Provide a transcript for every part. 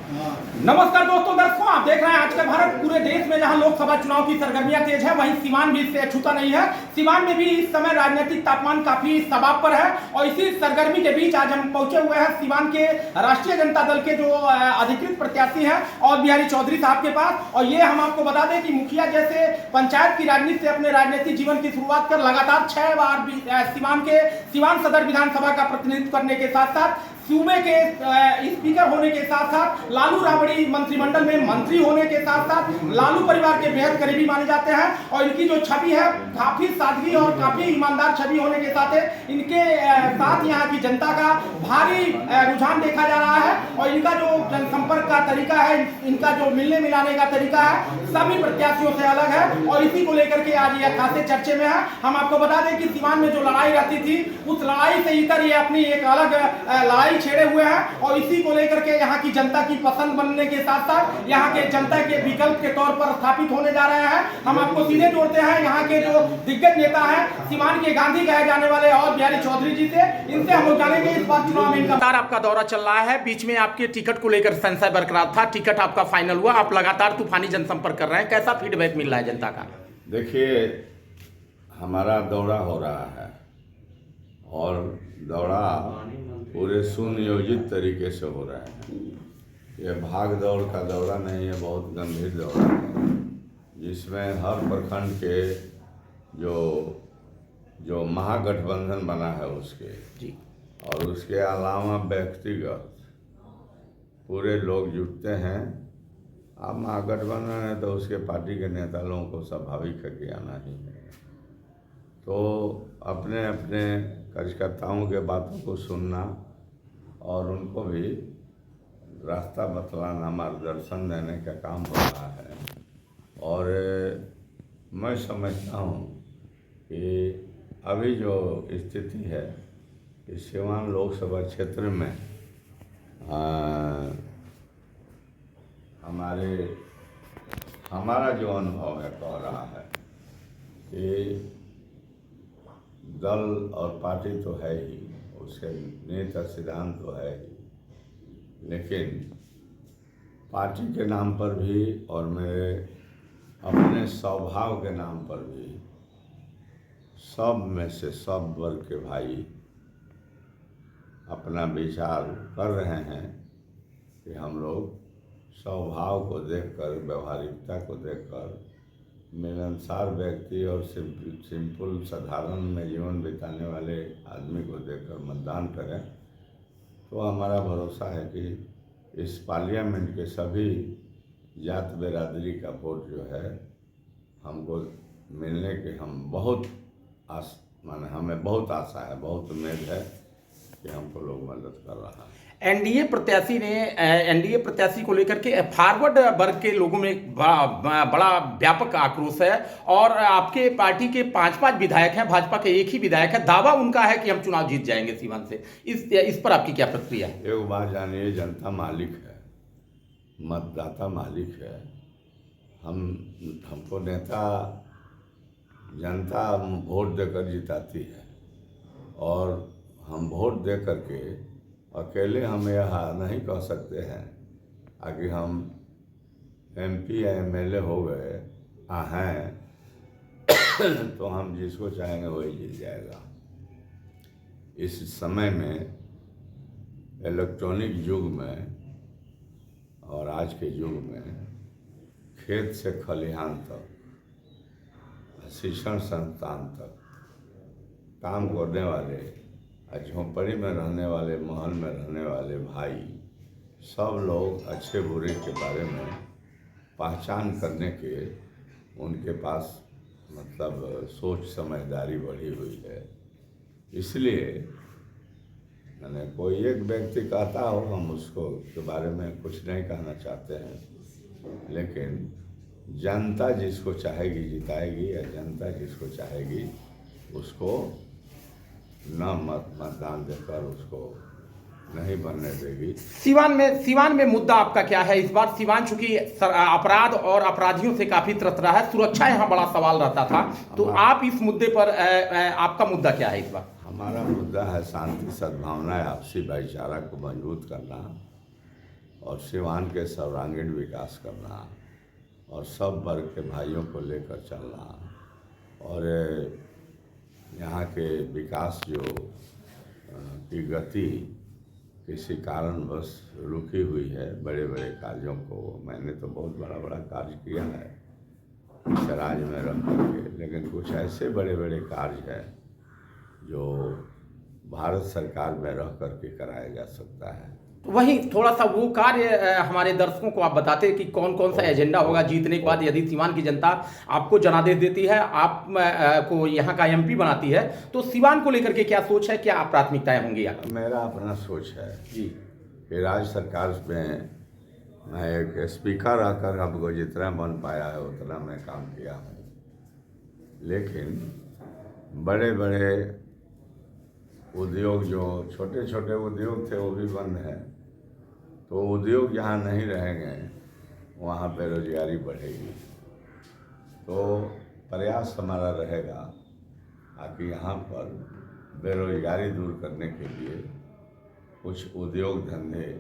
नमस्कार दर्शकों, आप देख रहे हैं आज का भारत। पूरे देश में जहां लोकसभा चुनाव की सरगर्मियां तेज है, वहीं सीवान भी इससे अछूता नहीं है। सीवान में भी इस समय राजनीतिक तापमान काफी दबाव पर है और इसी सरगर्मी के बीच आज हम पहुंचे हुए हैं सीवान के राष्ट्रीय जनता दल के जो अधिकृत प्रत्याशी हैं और बिहारी चौधरी साहब के पास। और ये हम आपको बता दें कि मुखिया जैसे पंचायत की राजनीति से अपने राजनीतिक जीवन की शुरुआत कर लगातार 6 बार सीवान सदर विधानसभा का प्रतिनिधित्व करने के साथ साथ सूबे के स्पीकर होने के साथ साथ लालू राबड़ी मंत्रिमंडल में मंत्री होने के साथ साथ लालू परिवार के बेहद करीबी माने जाते हैं। और इनकी जो छवि है काफी सादगी और काफी ईमानदार छवि होने के साथ इनके साथ यहाँ की जनता का भारी रुझान देखा जा रहा है। और इनका जो जनसंपर्क का तरीका है, इनका जो मिलने मिलाने का तरीका है, सभी प्रत्याशियों से अलग है। और इसी को लेकर के आज यह खासे चर्चे में है। हम आपको बता दें कि सीवान में जो लड़ाई रहती थी, उस लड़ाई से इतर ये अपनी एक अलग लड़ाई छेड़े हुए हैं। और इसी को लेकर के यहाँ की जनता की पसंद बनने के साथ साथ यहाँ के जनता के विकल्प के तौर पर स्थापित होने जा रहे हैं। हम आपको सीधे जोड़ते हैं यहाँ के जो दिग्गज नेता हैं, सीवान के गांधी कहे जाने वाले और बिहारी चौधरी जी से। इनसे हम जानेंगे इस बार चुनाव में इनका आपका दौरा चल रहा है। बीच में आपके टिकट को लेकर संशय बरकरार था, टिकट आपका फाइनल हुआ, आप लगातार तूफानी जनसंपर्क कर रहे हैं, कैसा फीडबैक मिल रहा है जनता का? देखिए, हमारा दौरा हो रहा है और दौरा पूरे सुनियोजित तरीके से हो रहा है। यह भाग दौड़ का दौरा नहीं है, बहुत गंभीर दौरा है, जिसमें हर प्रखंड के जो महागठबंधन बना है उसके जी, और उसके अलावा व्यक्तिगत पूरे लोग जुटते हैं। अब महागठबंधन है तो उसके पार्टी के नेता लोगों को स्वाभाविक है कि आना ही है, तो अपने अपने कार्यकर्ताओं के बातों को सुनना और उनको भी रास्ता बतलाना, मार्गदर्शन देने का काम हो रहा है। और मैं समझता हूँ कि अभी जो स्थिति है कि सीवान लोकसभा क्षेत्र में हमारा जो अनुभव है कह रहा है कि दल और पार्टी तो है ही, उसके नीति सिद्धांत तो है ही, लेकिन पार्टी के नाम पर भी और मेरे अपने स्वभाव के नाम पर भी सब में से सब वर्ग के भाई अपना विचार कर रहे हैं कि हम लोग स्वभाव को देखकर, व्यवहारिकता को देखकर, मिलनसार व्यक्ति और सिंपल साधारण में जीवन बिताने वाले आदमी को देखकर मतदान करें। तो हमारा भरोसा है कि इस पार्लियामेंट के सभी जात बिरादरी का वोट जो है हमको मिलने के हम बहुत हमें बहुत आशा है, बहुत उम्मीद है कि हमको लोग मदद कर रहा है। एनडीए प्रत्याशी को लेकर के फॉरवर्ड वर्ग के लोगों में बड़ा व्यापक आक्रोश है। और आपके पार्टी के 5 विधायक हैं, भाजपा के 1 ही विधायक है, दावा उनका है कि हम चुनाव जीत जाएंगे सीवान से। इस पर आपकी क्या प्रतिक्रिया है? एक बात जानिए, जनता मालिक है, मतदाता मालिक है। हमको नेता जनता वोट देकर जिताती है और हम वोट दे करके अकेले हम यह नहीं कह सकते हैं कि हम एमपी या एमएलए हो गए हैं तो हम जिसको चाहेंगे वही जीत जाएगा। इस समय में, इलेक्ट्रॉनिक युग में और आज के युग में, खेत से खलिहान तक, शिक्षण संस्थान तक काम करने वाले, झोंपड़ी में रहने वाले, महल में रहने वाले भाई, सब लोग अच्छे बुरे के बारे में पहचान करने के उनके पास सोच समझदारी बढ़ी हुई है। इसलिए मैंने कोई एक व्यक्ति कहता हो, हम उसको के बारे में कुछ नहीं कहना चाहते हैं, लेकिन जनता जिसको चाहेगी जिताएगी, या जनता जिसको चाहेगी उसको न मतदान देकर उसको नहीं बनने देगी। सीवान में मुद्दा आपका क्या है इस बार? सीवान चूंकि अपराध और अपराधियों से काफी त्रस्त रहा है, सुरक्षा यहाँ बड़ा सवाल रहता था, तो आप इस मुद्दे पर आपका मुद्दा क्या है इस बार? हमारा मुद्दा है शांति, सद्भावना, आपसी भाईचारा को मजबूत करना और सिवान के सर्वांगीण विकास करना और सब वर्ग के भाइयों को लेकर चलना और यहाँ के विकास की गति किसी कारणवश रुकी हुई है। बड़े बड़े कार्यों को मैंने तो बहुत बड़ा बड़ा कार्य किया है इस राज्य में रह करके, लेकिन कुछ ऐसे बड़े बड़े कार्य हैं जो भारत सरकार में रह करके कराया जा सकता है। वहीं थोड़ा सा वो कार्य हमारे दर्शकों को आप बताते हैं कि कौन कौन सा एजेंडा होगा जीतने के बाद, यदि सिवान की जनता आपको जनादेश देती है, आप को यहाँ का एमपी बनाती है, तो सिवान को लेकर के क्या सोच है, क्या प्राथमिकताएं होंगी? मेरा अपना सोच है जी कि राज्य सरकार में मैं एक स्पीकर आकर हमको जितना बन पाया है उतना मैं काम किया हूँ, लेकिन बड़े बड़े उद्योग जो छोटे छोटे उद्योग थे वो भी बंद हैं। तो उद्योग जहाँ नहीं रहेंगे वहाँ बेरोजगारी बढ़ेगी। तो प्रयास हमारा रहेगा ताकि यहाँ पर बेरोजगारी दूर करने के लिए कुछ उद्योग धंधे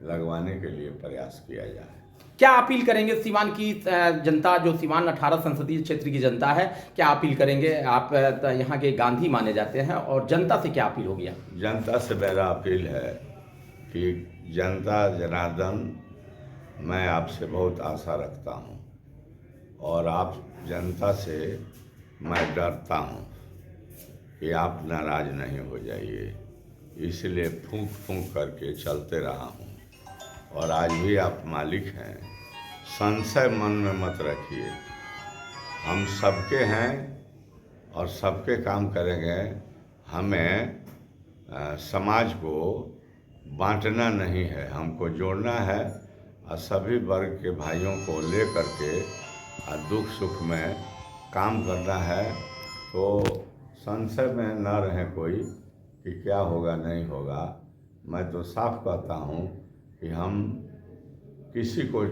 लगवाने के लिए प्रयास किया जाए। क्या अपील करेंगे सिवान की जनता, जो सिवान 18 संसदीय क्षेत्र की जनता है, क्या अपील करेंगे? आप यहाँ के गांधी माने जाते हैं, और जनता से क्या अपील होगी? जनता से मेरा अपील है कि जनता जनार्दन, मैं आपसे बहुत आशा रखता हूँ और आप जनता से मैं डरता हूँ कि आप नाराज नहीं हो जाइए, इसलिए फूंक फूंक करके चलते रहा हूँ। और आज भी आप मालिक हैं, संशय मन में मत रखिए। हम सबके हैं और सबके काम करेंगे। हमें समाज को बांटना नहीं है, हमको जोड़ना है और सभी वर्ग के भाइयों को ले करके दुख सुख में काम करना है। तो संशय में न रहे कोई कि क्या होगा नहीं होगा। मैं तो साफ कहता हूँ कि हम किसी को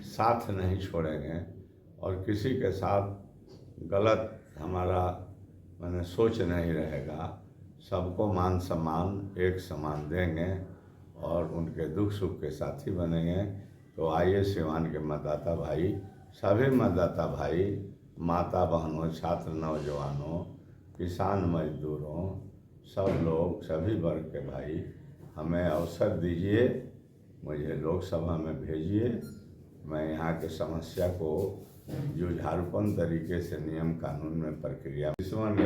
साथ नहीं छोड़ेंगे और किसी के साथ गलत हमारा सोच नहीं रहेगा। सबको मान सम्मान एक समान देंगे और उनके दुख सुख के साथी बनेंगे। तो आइए सिवान के मतदाता भाई, सभी मतदाता भाई, माता बहनों, छात्र नौजवानों, किसान मजदूरों, सब लोग, सभी वर्ग के भाई, हमें अवसर दीजिए, मुझे लोकसभा में भेजिए। मैं यहाँ के समस्या को जुझारूपन तरीके से नियम कानून में प्रक्रिया। सिसवन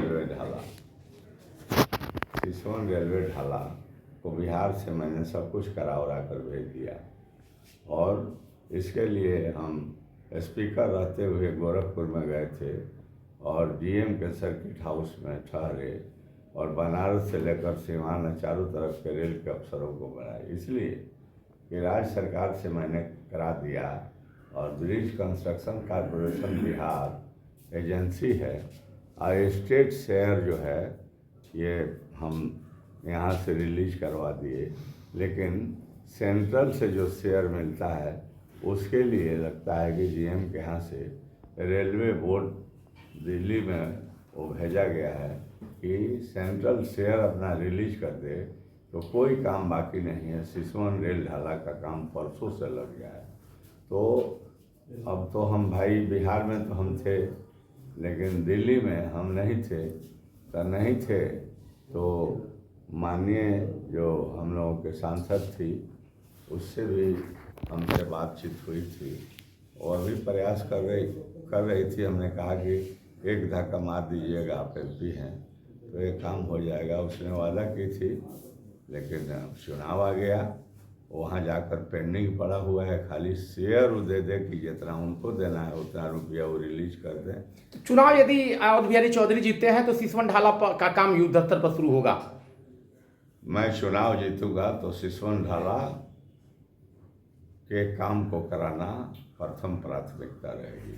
रेलवे ढाला को बिहार से मैंने सब कुछ करा उरा कर भेज दिया और इसके लिए हम स्पीकर रहते हुए गोरखपुर में गए थे और डीएम के सर्किट हाउस में ठहरे और बनारस से लेकर सिवान चारों तरफ के रेल के अफसरों को बनाए, इसलिए कि राज्य सरकार से मैंने करा दिया। और bridge construction corporation Bihar agency है और स्टेट शेयर जो है ये हम यहाँ से रिलीज करवा दिए, लेकिन सेंट्रल से जो शेयर मिलता है उसके लिए लगता है कि जीएम के यहाँ से रेलवे बोर्ड दिल्ली में वो भेजा गया है कि सेंट्रल शेयर अपना रिलीज कर दे। तो कोई काम बाकी नहीं है। सिसवन रेल ढाला का काम परसों से लग गया है। तो अब तो हम भाई बिहार में तो हम थे, लेकिन दिल्ली में हम नहीं थे। तो माननीय जो हम लोगों के सांसद थी उससे भी हमसे बातचीत हुई थी और भी प्रयास कर रही थी। हमने कहा कि एक धक्का मार दीजिएगा, आप एमपी हैं तो ये काम हो जाएगा। उसने वादा की थी, लेकिन चुनाव आ गया, वहाँ जाकर पेंडिंग पड़ा हुआ है। खाली शेयर दे दे कि जितना उनको देना है उतना रुपया वो रिलीज कर दें। चुनाव यदि अवध बिहारी चौधरी जीतते हैं तो सिसवन ढाला का काम युद्ध स्तर पर शुरू होगा। मैं चुनाव जीतूंगा तो सिसवन ढाला के काम को कराना प्रथम प्राथमिकता रहेगी।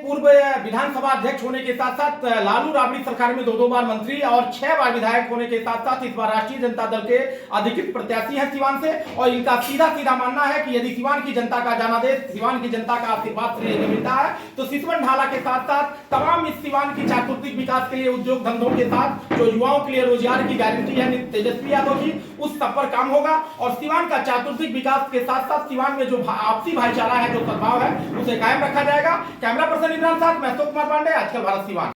पूर्व विधानसभा अध्यक्ष होने के साथ साथ लालू राबड़ी सरकार में 2 बार मंत्री और 6 बार विधायक होने के साथ साथ इस बार राष्ट्रीय जनता दल के अधिकृत प्रत्याशी हैं सिवान से। और इनका सीधा मानना है कि यदि सिवान की जनता का जनादेश, सिवान की जनता का आशीर्वाद से मिलता है तो सिसवन ढाला के साथ साथ तमाम इस सिवान की चातुर्थिक विकास के लिए, उद्योग धंधों के साथ जो युवाओं के लिए रोजगार की गारंटी है तेजस्वी यादव जी, उस सब पर काम होगा। और सिवान का चातुर्थिक विकास के साथ साथ सिवान में जो आपसी भाईचारा है, जो सद्भाव है, उसे कायम रखा जाएगा। कैमरा पर्सन इमरान साथ मैं अशोक कुमार पांडे, आजकल भारत सिवान।